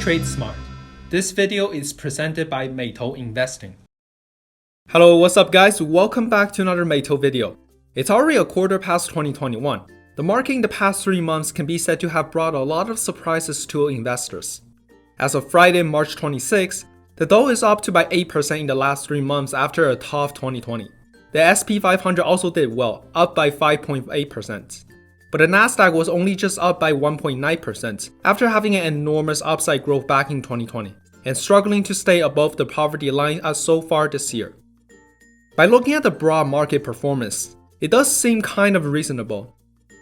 Trade smart. This video is presented by Meitou Investing. Hello, what's up guys? Welcome back to another Meitou video. It's already a quarter past 2021. The market in the past 3 months can be said to have brought a lot of surprises to investors. As of Friday, March 26, the Dow is up to by 8% in the last 3 months after a tough 2020. The S&P 500 also did well, up by 5.8%. But the Nasdaq was only just up by 1.9% after having an enormous upside growth back in 2020 and struggling to stay above the poverty line as so far this year. By looking at the broad market performance, it does seem kind of reasonable.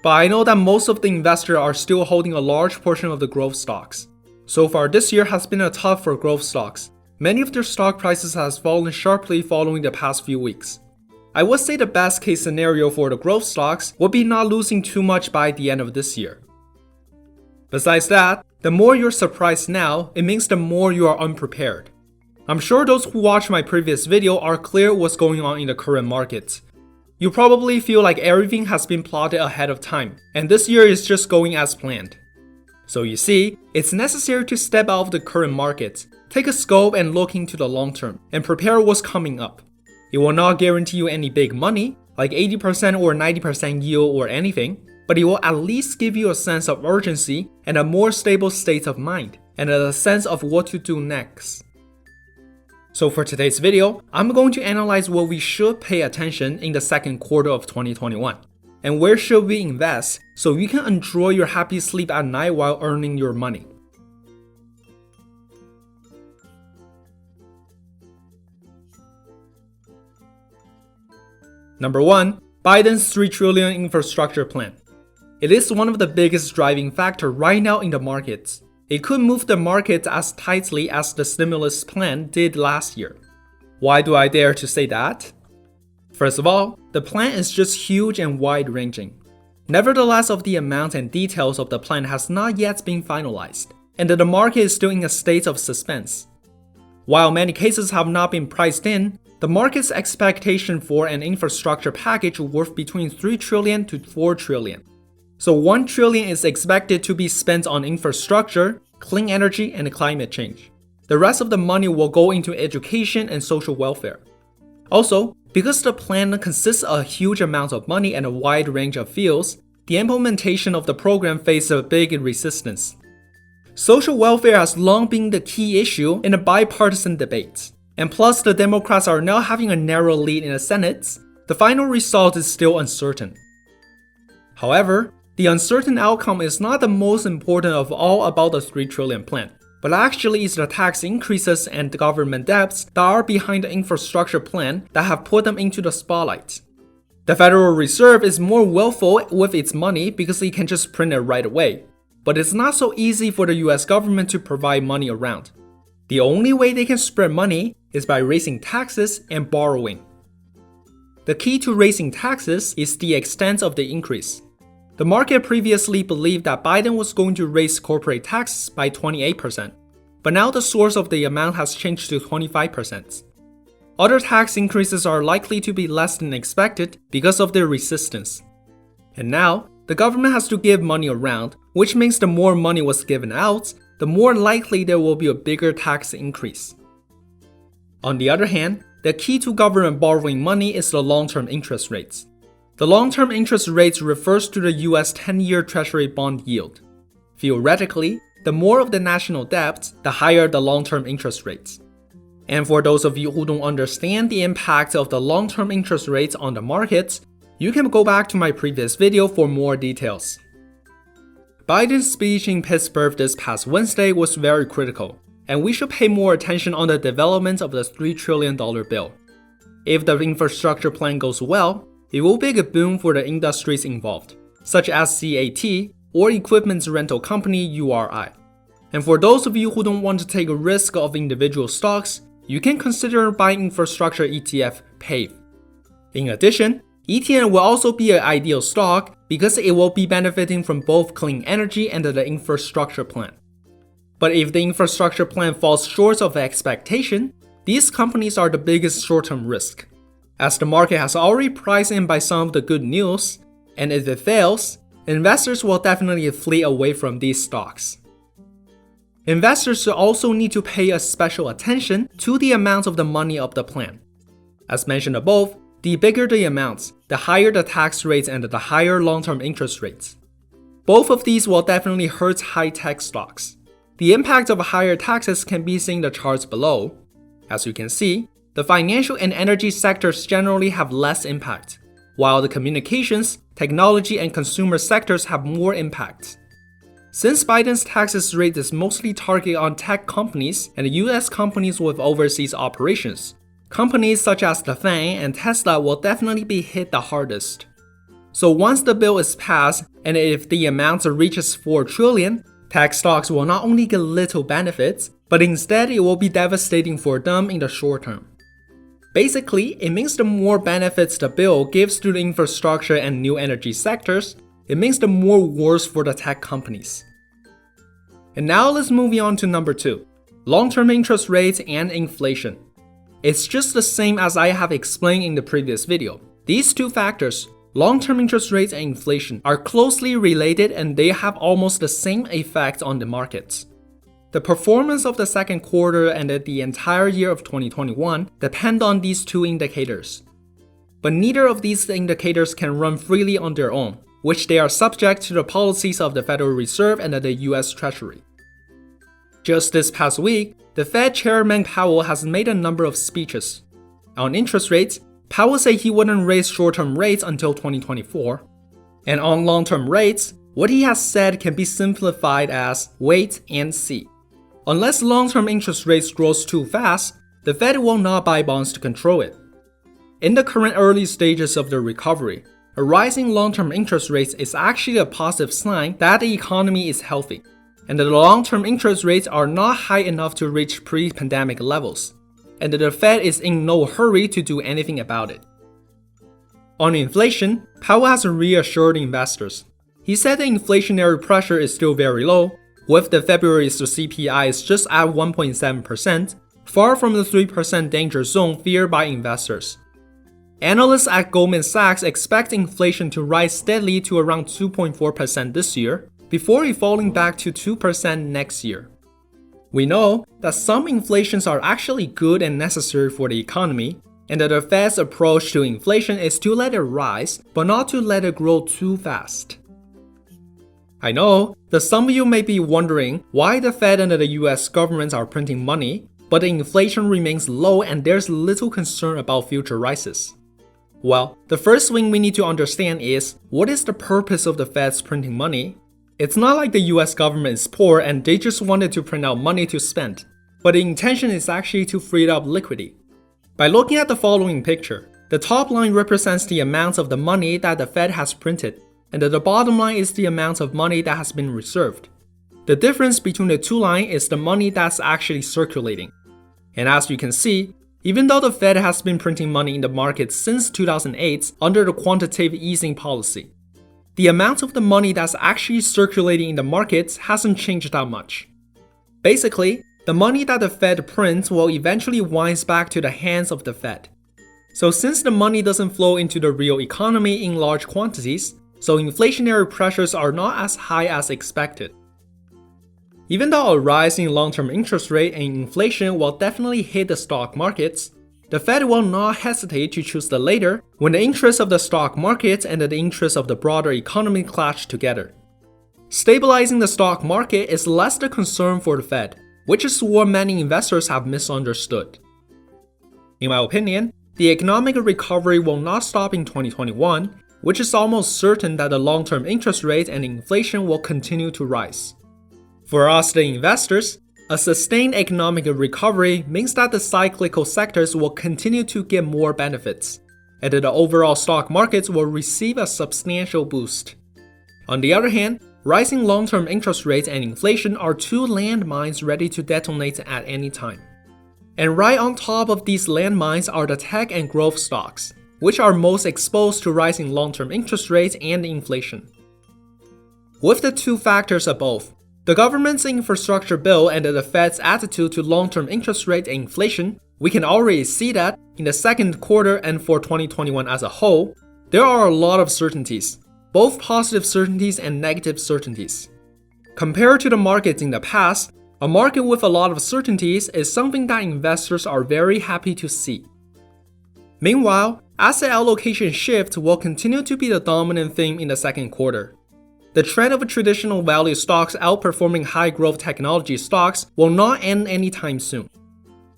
But I know that most of the investors are still holding a large portion of the growth stocks. So far this year has been tough for growth stocks. Many of their stock prices has fallen sharply following the past few weeks. I would say the best case scenario for the growth stocks would be not losing too much by the end of this year. Besides that, the more you're surprised now, it means the more you are unprepared. I'm sure those who watched my previous video are clear what's going on in the current market. You probably feel like everything has been plotted ahead of time, and this year is just going as planned. So you see, it's necessary to step out of the current market, take a scope and look into the long term, and prepare what's coming up. It will not guarantee you any big money, like 80% or 90% yield or anything, but it will at least give you a sense of urgency and a more stable state of mind, and a sense of what to do next. So for today's video, I'm going to analyze what we should pay attention in the second quarter of 2021, and where should we invest so you can enjoy your happy sleep at night while earning your money. Number 1. Biden's $3 trillion infrastructure plan. It is one of the biggest driving factors right now in the markets. It could move the markets as tightly as the stimulus plan did last year. Why do I dare to say that? First of all, the plan is just huge and wide-ranging. Nevertheless, the amount and details of the plan has not yet been finalized, and the market is still in a state of suspense. While many cases have not been priced in, the market's expectation for an infrastructure package worth between $3 trillion to $4 trillion. So $1 trillion is expected to be spent on infrastructure, clean energy, and climate change. The rest of the money will go into education and social welfare. Also, because the plan consists of a huge amount of money and a wide range of fields, the implementation of the program faces a big resistance. Social welfare has long been the key issue in the bipartisan debates. And plus, the Democrats are now having a narrow lead in the Senate. The final result is still uncertain. However, the uncertain outcome is not the most important of all about the $3 trillion plan, but actually is the tax increases and the government debts that are behind the infrastructure plan that have put them into the spotlight. The Federal Reserve is more willful with its money because it can just print it right away, but it's not so easy for the US government to provide money around. The only way they can spread money is by raising taxes and borrowing. The key to raising taxes is the extent of the increase. The market previously believed that Biden was going to raise corporate taxes by 28%, but now the source of the amount has changed to 25%. Other tax increases are likely to be less than expected because of their resistance. And now, the government has to give money around, which means the more money was given out, the more likely there will be a bigger tax increase. On the other hand, the key to government borrowing money is the long-term interest rates. The long-term interest rates refers to the US 10-year Treasury bond yield. Theoretically, the more of the national debt, the higher the long-term interest rates. And for those of you who don't understand the impact of the long-term interest rates on the markets, you can go back to my previous video for more details. Biden's speech in Pittsburgh this past Wednesday was very critical, and we should pay more attention on the development of the $3 trillion bill. If the infrastructure plan goes well, it will be a boom for the industries involved, such as CAT or equipment rental company URI. And for those of you who don't want to take a risk of individual stocks, you can consider buying infrastructure ETF PAVE. In addition, ETN will also be an ideal stock because it will be benefiting from both clean energy and the infrastructure plan. But if the infrastructure plan falls short of expectation, these companies are the biggest short-term risk. As the market has already priced in by some of the good news, and if it fails, investors will definitely flee away from these stocks. Investors also need to pay a special attention to the amount of the money of the plan. As mentioned above, the bigger the amounts, the higher the tax rates and the higher long-term interest rates. Both of these will definitely hurt high-tech stocks. The impact of higher taxes can be seen in the charts below. As you can see, the financial and energy sectors generally have less impact, while the communications, technology, and consumer sectors have more impact. Since Biden's taxes rate is mostly targeted on tech companies and US companies with overseas operations, companies such as the FAANG and Tesla will definitely be hit the hardest. So once the bill is passed, and if the amount reaches $4 trillion, tech stocks will not only get little benefits, but instead it will be devastating for them in the short term. Basically, it means the more benefits the bill gives to the infrastructure and new energy sectors, it means the more wars for the tech companies. And now let's move on to number 2, long-term interest rates and inflation. It's just the same as I have explained in the previous video. These two factors, long-term interest rates and inflation, are closely related and they have almost the same effect on the markets. The performance of the second quarter and the entire year of 2021 depend on these two indicators. But neither of these indicators can run freely on their own, which they are subject to the policies of the Federal Reserve and the US Treasury. Just this past week, the Fed Chairman Powell has made a number of speeches. On interest rates, Powell said he wouldn't raise short-term rates until 2024. And on long-term rates, what he has said can be simplified as wait and see. Unless long-term interest rates grows too fast, the Fed will not buy bonds to control it. In the current early stages of the recovery, a rising long-term interest rates is actually a positive sign that the economy is healthy, and that the long-term interest rates are not high enough to reach pre-pandemic levels, and that the Fed is in no hurry to do anything about it. On inflation, Powell has reassured investors. He said the inflationary pressure is still very low, with the February's CPI is just at 1.7%, far from the 3% danger zone feared by investors. Analysts at Goldman Sachs expect inflation to rise steadily to around 2.4% this year, before falling back to 2% next year. We know that some inflations are actually good and necessary for the economy, and that the Fed's approach to inflation is to let it rise, but not to let it grow too fast. I know that some of you may be wondering why the Fed and the US governments are printing money, but the inflation remains low and there's little concern about future rises. Well, the first thing we need to understand is, what is the purpose of the Fed's printing money? It's not like the US government is poor and they just wanted to print out money to spend, but the intention is actually to free up liquidity. By looking at the following picture, the top line represents the amount of the money that the Fed has printed, and the bottom line is the amount of money that has been reserved. The difference between the two lines is the money that's actually circulating. And as you can see, even though the Fed has been printing money in the market since 2008 under the quantitative easing policy, the amount of the money that's actually circulating in the markets hasn't changed that much. Basically, the money that the Fed prints will eventually wind back to the hands of the Fed. So since the money doesn't flow into the real economy in large quantities, so inflationary pressures are not as high as expected. Even though a rise in long-term interest rate and inflation will definitely hit the stock markets, the Fed will not hesitate to choose the latter when the interests of the stock market and the interests of the broader economy clash together. Stabilizing the stock market is less the concern for the Fed, which is what many investors have misunderstood. In my opinion, the economic recovery will not stop in 2021, which is almost certain that the long-term interest rate and inflation will continue to rise. For us, the investors, a sustained economic recovery means that the cyclical sectors will continue to get more benefits, and that the overall stock markets will receive a substantial boost. On the other hand, rising long-term interest rates and inflation are two landmines ready to detonate at any time. And right on top of these landmines are the tech and growth stocks, which are most exposed to rising long-term interest rates and inflation. With the two factors above, the government's infrastructure bill and the Fed's attitude to long-term interest rate and inflation, we can already see that in the second quarter and for 2021 as a whole, there are a lot of certainties, both positive certainties and negative certainties. Compared to the markets in the past, A market with a lot of certainties is something that investors are very happy to see. Meanwhile, asset allocation shift will continue to be the dominant theme in the second quarter. The trend of traditional value stocks outperforming high-growth technology stocks will not end anytime soon.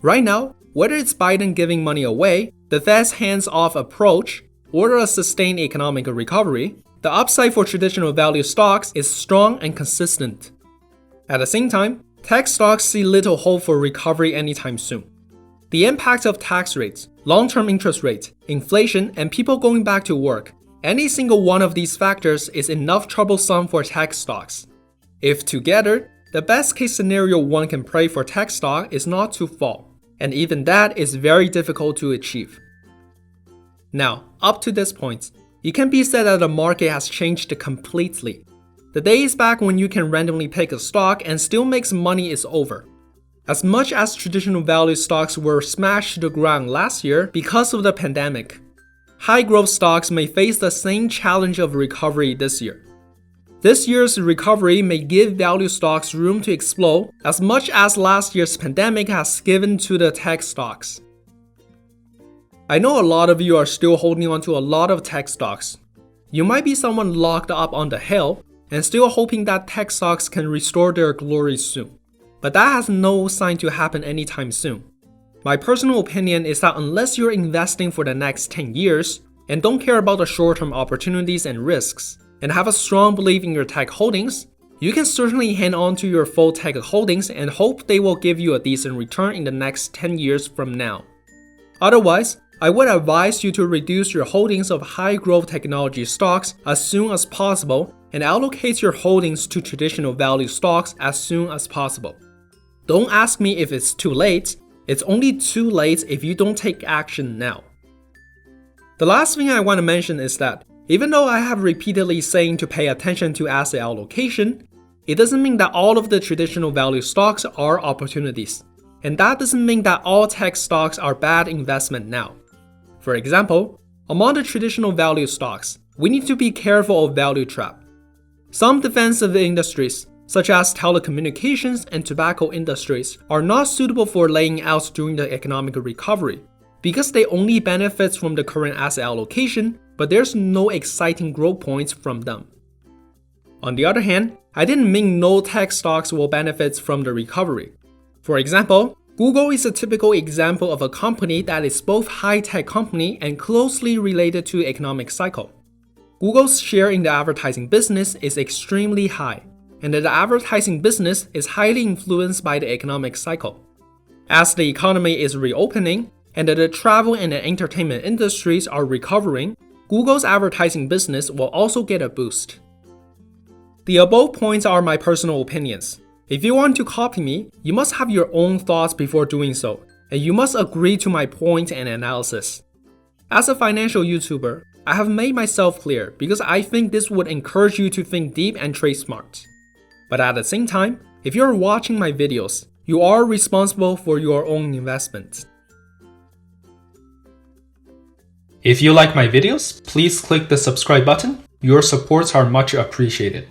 Right now, whether it's Biden giving money away, the Fed's hands-off approach, or a sustained economic recovery, the upside for traditional value stocks is strong and consistent. At the same time, tech stocks see little hope for recovery anytime soon. The impact of tax rates, long-term interest rates, inflation, and people going back to work, any single one of these factors is enough troublesome for tech stocks. If together, the best-case scenario one can pray for tech stock is not to fall, and even that is very difficult to achieve. Now, up to this point, it can be said that the market has changed completely. The days back when you can randomly pick a stock and still make money is over. As much as traditional value stocks were smashed to the ground last year because of the pandemic, high-growth stocks may face the same challenge of recovery this year. This year's recovery may give value stocks room to explode as much as last year's pandemic has given to the tech stocks. I know a lot of you are still holding on to a lot of tech stocks. You might be someone locked up on the hill and still hoping that tech stocks can restore their glory soon. But that has no sign to happen anytime soon. My personal opinion is that unless you're investing for the next 10 years and don't care about the short-term opportunities and risks, and have a strong belief in your tech holdings, you can certainly hang on to your full tech holdings and hope they will give you a decent return in the next 10 years from now. Otherwise, I would advise you to reduce your holdings of high-growth technology stocks as soon as possible and allocate your holdings to traditional value stocks as soon as possible. Don't ask me if it's too late. It's only too late if you don't take action now. The last thing I want to mention is that even though I have repeatedly saying to pay attention to asset allocation, it doesn't mean that all of the traditional value stocks are opportunities. And that doesn't mean that all tech stocks are bad investment now. For example, among the traditional value stocks, we need to be careful of value trap. Some defensive industries, such as telecommunications and tobacco industries, are not suitable for laying out during the economic recovery because they only benefit from the current asset allocation, but there's no exciting growth points from them. On the other hand, I didn't mean no tech stocks will benefit from the recovery. For example, Google is a typical example of a company that is both high-tech company and closely related to economic cycle. Google's share in the advertising business is extremely high, and the advertising business is highly influenced by the economic cycle. As the economy is reopening and the travel and the entertainment industries are recovering, Google's advertising business will also get a boost. The above points are my personal opinions. If you want to copy me, you must have your own thoughts before doing so, and you must agree to my point and analysis. As a financial YouTuber, I have made myself clear because I think this would encourage you to think deep and trade smart. But at the same time, if you're watching my videos, you are responsible for your own investments. If you like my videos, please click the subscribe button. Your supports are much appreciated.